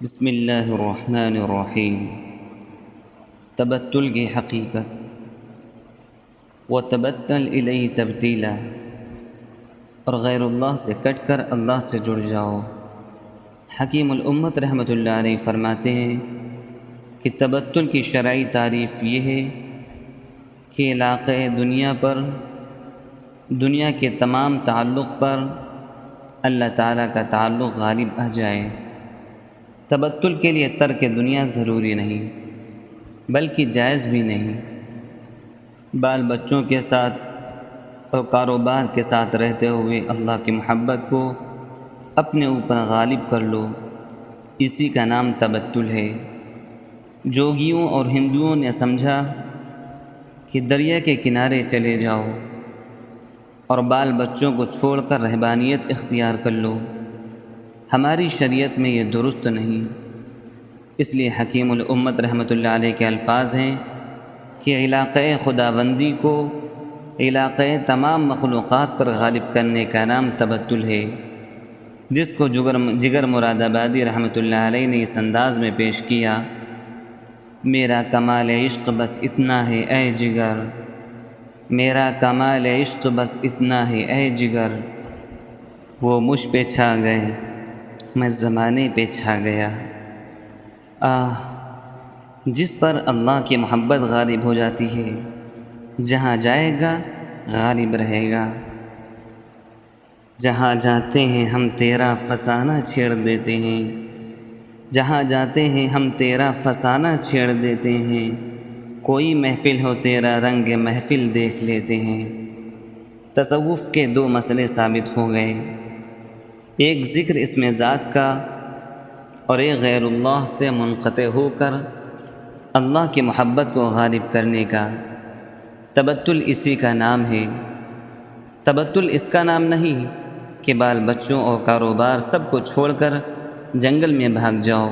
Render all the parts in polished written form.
بسم اللہ الرحمن الرحیم۔ تبتل کی حقیقت وتبتل الیہ تبتیلا، اور غیر اللہ سے کٹ کر اللہ سے جڑ جاؤ۔ حکیم الامت رحمۃ اللہ علیہ فرماتے ہیں کہ تبتل کی شرعی تعریف یہ ہے کہ علاقۂ دنیا پر، دنیا کے تمام تعلق پر اللہ تعالیٰ کا تعلق غالب آ جائے۔ تبتل کے لیے ترک دنیا ضروری نہیں بلکہ جائز بھی نہیں۔ بال بچوں کے ساتھ اور کاروبار کے ساتھ رہتے ہوئے اللہ کی محبت کو اپنے اوپر غالب کر لو، اسی کا نام تبتل ہے۔ جوگیوں اور ہندوؤں نے سمجھا کہ دریا کے کنارے چلے جاؤ اور بال بچوں کو چھوڑ کر رہبانیت اختیار کر لو۔ ہماری شریعت میں یہ درست نہیں، اس لیے حکیم الامت رحمۃ اللہ علیہ کے الفاظ ہیں کہ علاقۂ خداوندی کو علاقۂ تمام مخلوقات پر غالب کرنے کا نام تبتل ہے، جس کو جگر مراد آبادی رحمۃ اللہ علیہ نے اس انداز میں پیش کیا: میرا کمال عشق بس اتنا ہے اے جگر، میرا کمال عشق بس اتنا ہے اے جگر، وہ مجھ پہ چھا گئے میں زمانے پہ چھا گیا۔ جس پر اللہ کی محبت غالب ہو جاتی ہے، جہاں جائے گا غالب رہے گا۔ جہاں جاتے ہیں ہم تیرا فسانہ چھیڑ دیتے ہیں، جہاں جاتے ہیں ہم تیرا فسانہ چھیڑ دیتے ہیں، کوئی محفل ہو تیرا رنگ محفل دیکھ لیتے ہیں۔ تصوف کے دو مسئلے ثابت ہو گئے، ایک ذکر اسم ذات کا اور ایک غیر اللہ سے منقطع ہو کر اللہ کی محبت کو غالب کرنے کا۔ تبتل اسی کا نام ہے۔ تبتل اس کا نام نہیں کہ بال بچوں اور کاروبار سب کو چھوڑ کر جنگل میں بھاگ جاؤ،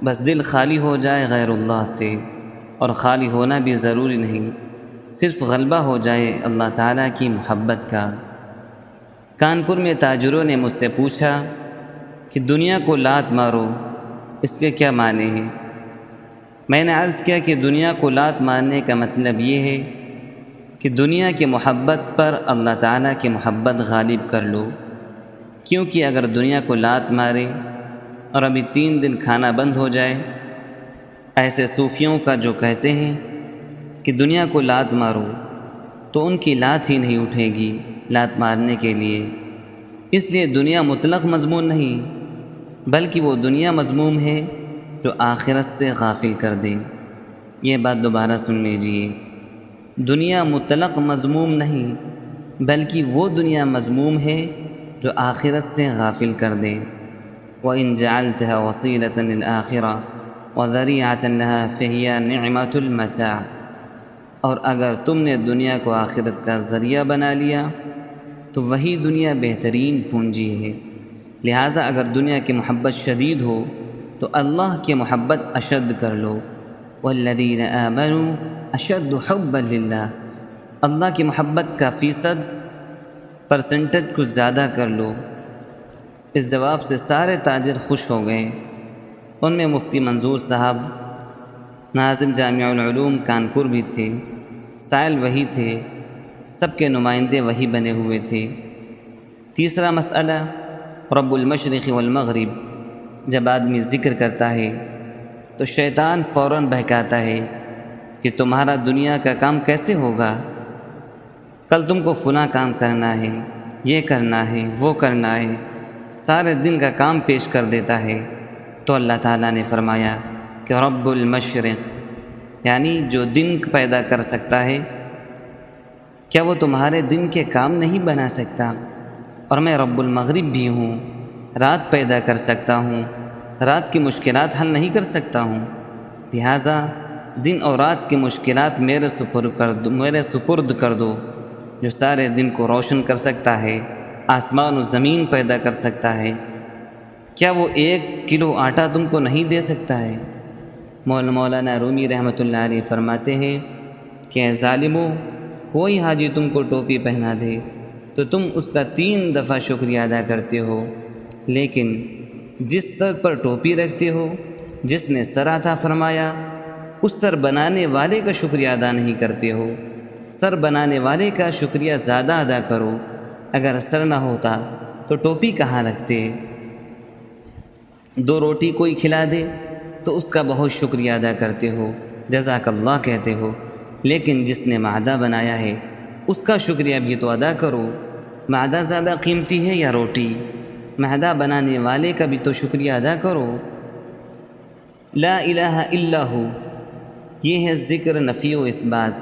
بس دل خالی ہو جائے غیر اللہ سے، اور خالی ہونا بھی ضروری نہیں، صرف غلبہ ہو جائے اللہ تعالیٰ کی محبت کا۔ کانپور میں تاجروں نے مجھ سے پوچھا کہ دنیا کو لات مارو، اس کے کیا معنی ہیں؟ میں نے عرض کیا کہ دنیا کو لات مارنے کا مطلب یہ ہے کہ دنیا کی محبت پر اللہ تعالیٰ کی محبت غالب کر لو، کیونکہ اگر دنیا کو لات مارے اور ابھی 3 دن کھانا بند ہو جائے، ایسے صوفیوں کا جو کہتے ہیں کہ دنیا کو لات مارو، تو ان کی لات ہی نہیں اٹھے گی لات مارنے کے لیے۔ اس لیے دنیا مطلق مضمون نہیں بلکہ وہ دنیا مضموم ہے جو آخرت سے غافل کر دے۔ یہ بات دوبارہ سن لیجئے، دنیا مطلق مضموم نہیں بلکہ وہ دنیا مضموم ہے جو آخرت سے غافل کر دے۔ وَإِن جَعَلْتَهَا وَسِيلَةً لِلْآخِرَةِ وَذَرِيعَةً لَهَا فَهِيَ نِعْمَةُ الْمَتَاعِ، اور اگر تم نے دنیا کو آخرت کا ذریعہ بنا لیا تو وہی دنیا بہترین پونجی ہے۔ لہٰذا اگر دنیا کی محبت شدید ہو تو اللہ کی محبت اشد کر لو۔ وَالَّذِينَ آمَنُوا أَشَدُّ حُبًّا لِلَّهِ، اللہ کی محبت کا پرسنٹج کچھ زیادہ کر لو۔ اس جواب سے سارے تاجر خوش ہو گئے۔ ان میں مفتی منظور صاحب، ناظم جامع العلوم کانپور بھی تھے، سائل وہی تھے، سب کے نمائندے وہی بنے ہوئے تھے۔ تیسرا مسئلہ، رب المشرق والمغرب، جب آدمی ذکر کرتا ہے تو شیطان فوراً بہکاتا ہے کہ تمہارا دنیا کا کام کیسے ہوگا، کل تم کو فلاں کام کرنا ہے، یہ کرنا ہے، وہ کرنا ہے، سارے دن کا کام پیش کر دیتا ہے۔ تو اللہ تعالیٰ نے فرمایا کہ رب المشرق، یعنی جو دن پیدا کر سکتا ہے، کیا وہ تمہارے دن کے کام نہیں بنا سکتا؟ اور میں رب المغرب بھی ہوں، رات پیدا کر سکتا ہوں، رات کی مشکلات حل نہیں کر سکتا ہوں؟ لہٰذا دن اور رات کی مشکلات میرے سپرد کر دو، جو سارے دن کو روشن کر سکتا ہے، آسمان و زمین پیدا کر سکتا ہے۔ کیا وہ 1 کلو آٹا تم کو نہیں دے سکتا ہے؟ مولانا رومی رحمۃ اللہ علیہ فرماتے ہیں کہ اے ظالمو، کوئی حاجی تم کو ٹوپی پہنا دے تو تم اس کا 3 دفعہ شکریہ ادا کرتے ہو، لیکن جس سر پر ٹوپی رکھتے ہو، جس نے سر عطا فرمایا، اس سر بنانے والے کا شکریہ ادا نہیں کرتے ہو۔ سر بنانے والے کا شکریہ زیادہ ادا کرو۔ اگر سر نہ ہوتا تو ٹوپی کہاں رکھتے؟ 2 روٹی کوئی کھلا دے تو اس کا بہت شکریہ ادا کرتے ہو، جزاک اللہ کہتے ہو، لیکن جس نے معدہ بنایا ہے اس کا شکریہ بھی تو ادا کرو۔ معدہ زیادہ قیمتی ہے یا روٹی؟ معدہ بنانے والے کا بھی تو شکریہ ادا کرو۔ لا الہ الا ہو، یہ ہے ذکر نفی و اثبات۔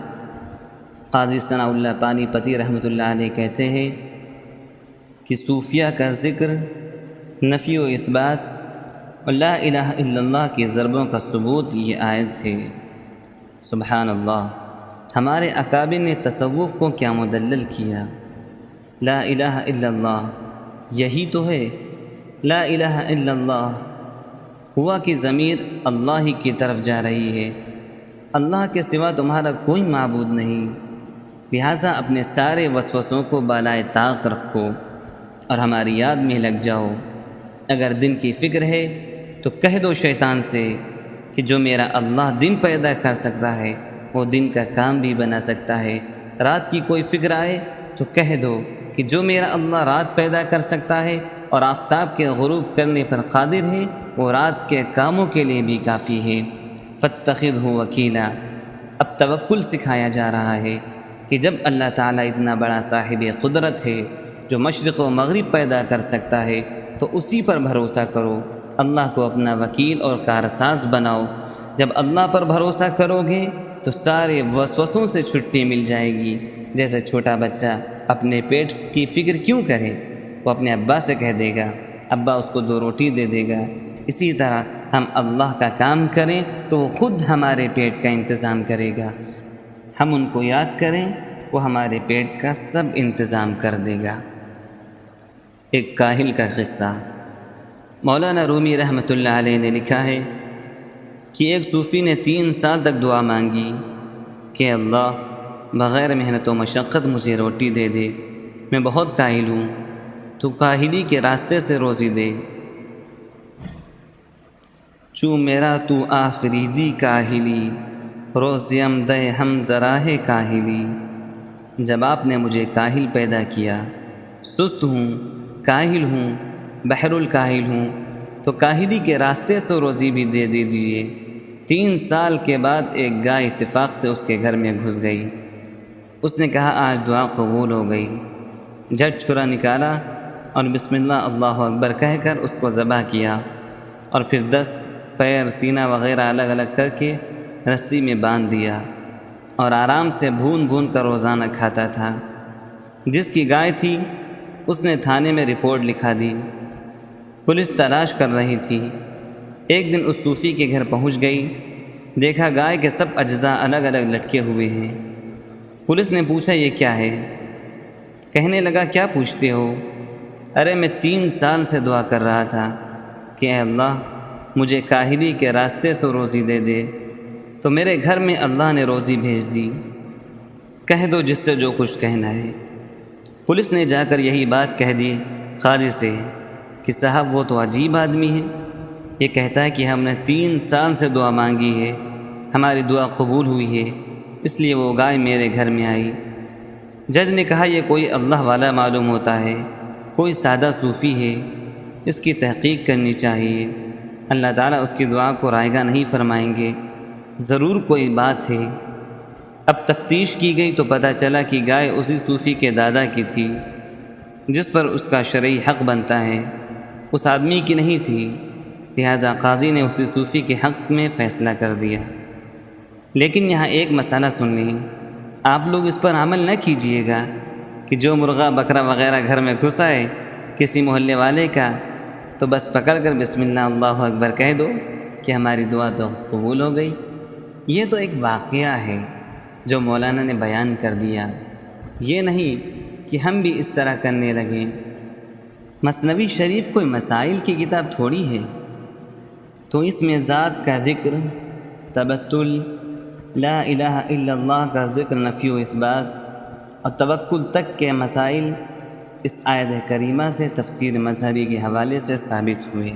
قاضی ثناء اللہ پانی پتی رحمۃ اللہ علیہ کہتے ہیں کہ صوفیہ کا ذکر نفی و اثبات اور لا الہ الا اللہ کی ضربوں کا ثبوت یہ آیت ہے۔ سبحان اللہ، ہمارے اکابر نے تصوف کو کیا مدلل کیا۔ لا الہ الا اللہ یہی تو ہے، لا الہ الا اللہ ہوا کہ ضمیر اللہ ہی کی طرف جا رہی ہے، اللہ کے سوا تمہارا کوئی معبود نہیں، لہٰذا اپنے سارے وسوسوں کو بالائے طاق رکھو اور ہماری یاد میں لگ جاؤ۔ اگر دن کی فکر ہے تو کہہ دو شیطان سے کہ جو میرا اللہ دن پیدا کر سکتا ہے وہ دن کا کام بھی بنا سکتا ہے۔ رات کی کوئی فکر آئے تو کہہ دو کہ جو میرا اللہ رات پیدا کر سکتا ہے اور آفتاب کے غروب کرنے پر قادر ہے وہ رات کے کاموں کے لیے بھی کافی ہے۔ فاتخذہ وکیلا، اب توکل سکھایا جا رہا ہے کہ جب اللہ تعالیٰ اتنا بڑا صاحب قدرت ہے جو مشرق و مغرب پیدا کر سکتا ہے تو اسی پر بھروسہ کرو، اللہ کو اپنا وکیل اور کارساز بناؤ۔ جب اللہ پر بھروسہ کرو گے تو سارے وسوسوں سے چھٹی مل جائے گی۔ جیسے چھوٹا بچہ اپنے پیٹ کی فکر کیوں کرے، وہ اپنے ابا سے کہہ دے گا، ابا اس کو 2 روٹی دے دے گا۔ اسی طرح ہم اللہ کا کام کریں تو وہ خود ہمارے پیٹ کا انتظام کرے گا۔ ہم ان کو یاد کریں، وہ ہمارے پیٹ کا سب انتظام کر دے گا۔ ایک کاہل کا قصہ۔ مولانا رومی رحمۃ اللہ علیہ نے لکھا ہے کہ ایک صوفی نے 3 سال تک دعا مانگی کہ اللہ بغیر محنت و مشقت مجھے روٹی دے دے، میں بہت کاہل ہوں، تو کاہلی کے راستے سے روزی دے۔ چوں میرا تو آفریدی کاہلی، روزیم دے ہم ذراہ کاہلی۔ جب آپ نے مجھے کاہل پیدا کیا، سست ہوں، کاہل ہوں، بحر الکاہل ہوں، تو کاہلی کے راستے سے روزی بھی دے دیجیے۔ 3 سال کے بعد ایک گائے اتفاق سے اس کے گھر میں گھس گئی۔ اس نے کہا آج دعا قبول ہو گئی۔ جھٹ چھرا نکالا اور بسم اللہ اللہ اکبر کہہ کر اس کو ذبح کیا، اور پھر دست، پیر، سینہ وغیرہ الگ الگ کر کے رسی میں باندھ دیا، اور آرام سے بھون بھون کر روزانہ کھاتا تھا۔ جس کی گائے تھی اس نے تھانے میں رپورٹ لکھا دی۔ پولیس تلاش کر رہی تھی۔ ایک دن اس صوفی کے گھر پہنچ گئی، دیکھا گائے کے سب اجزاء الگ الگ لٹکے ہوئے ہیں۔ پولیس نے پوچھا یہ کیا ہے؟ کہنے لگا کیا پوچھتے ہو؟ ارے میں 3 سال سے دعا کر رہا تھا کہ اے اللہ مجھے کاہلی کے راستے سے روزی دے دے، تو میرے گھر میں اللہ نے روزی بھیج دی۔ کہہ دو جس سے جو کچھ کہنا ہے۔ پولیس نے جا کر یہی بات کہہ دی قاضی سے کہ صاحب وہ تو عجیب آدمی ہے، یہ کہتا ہے کہ ہم نے 3 سال سے دعا مانگی ہے، ہماری دعا قبول ہوئی ہے، اس لیے وہ گائے میرے گھر میں آئی۔ جج نے کہا یہ کوئی اللہ والا معلوم ہوتا ہے، کوئی سادہ صوفی ہے، اس کی تحقیق کرنی چاہیے، اللہ تعالیٰ اس کی دعا کو رائے گاہ نہیں فرمائیں گے، ضرور کوئی بات ہے۔ اب تفتیش کی گئی تو پتہ چلا کہ گائے اسی صوفی کے دادا کی تھی جس پر اس کا شرعی حق بنتا ہے، اس آدمی کی نہیں تھی، لہذا قاضی نے اسی صوفی کے حق میں فیصلہ کر دیا۔ لیکن یہاں ایک مسئلہ سن لیں، آپ لوگ اس پر عمل نہ کیجئے گا کہ جو مرغا بکرا وغیرہ گھر میں گھس آئے کسی محلے والے کا تو بس پکڑ کر بسم اللہ اللہ اکبر کہہ دو کہ ہماری دعا تو قبول ہو گئی۔ یہ تو ایک واقعہ ہے جو مولانا نے بیان کر دیا، یہ نہیں کہ ہم بھی اس طرح کرنے لگیں۔ مثنوی شریف کوئی مسائل کی کتاب تھوڑی ہے، تو اس میں ذات کا ذکر، تبتل، لا الہ الا اللہ کا ذکر، نفی و اثبات اور توکل تک کے مسائل اس آیت کریمہ سے تفسیر مظہری کے حوالے سے ثابت ہوئے۔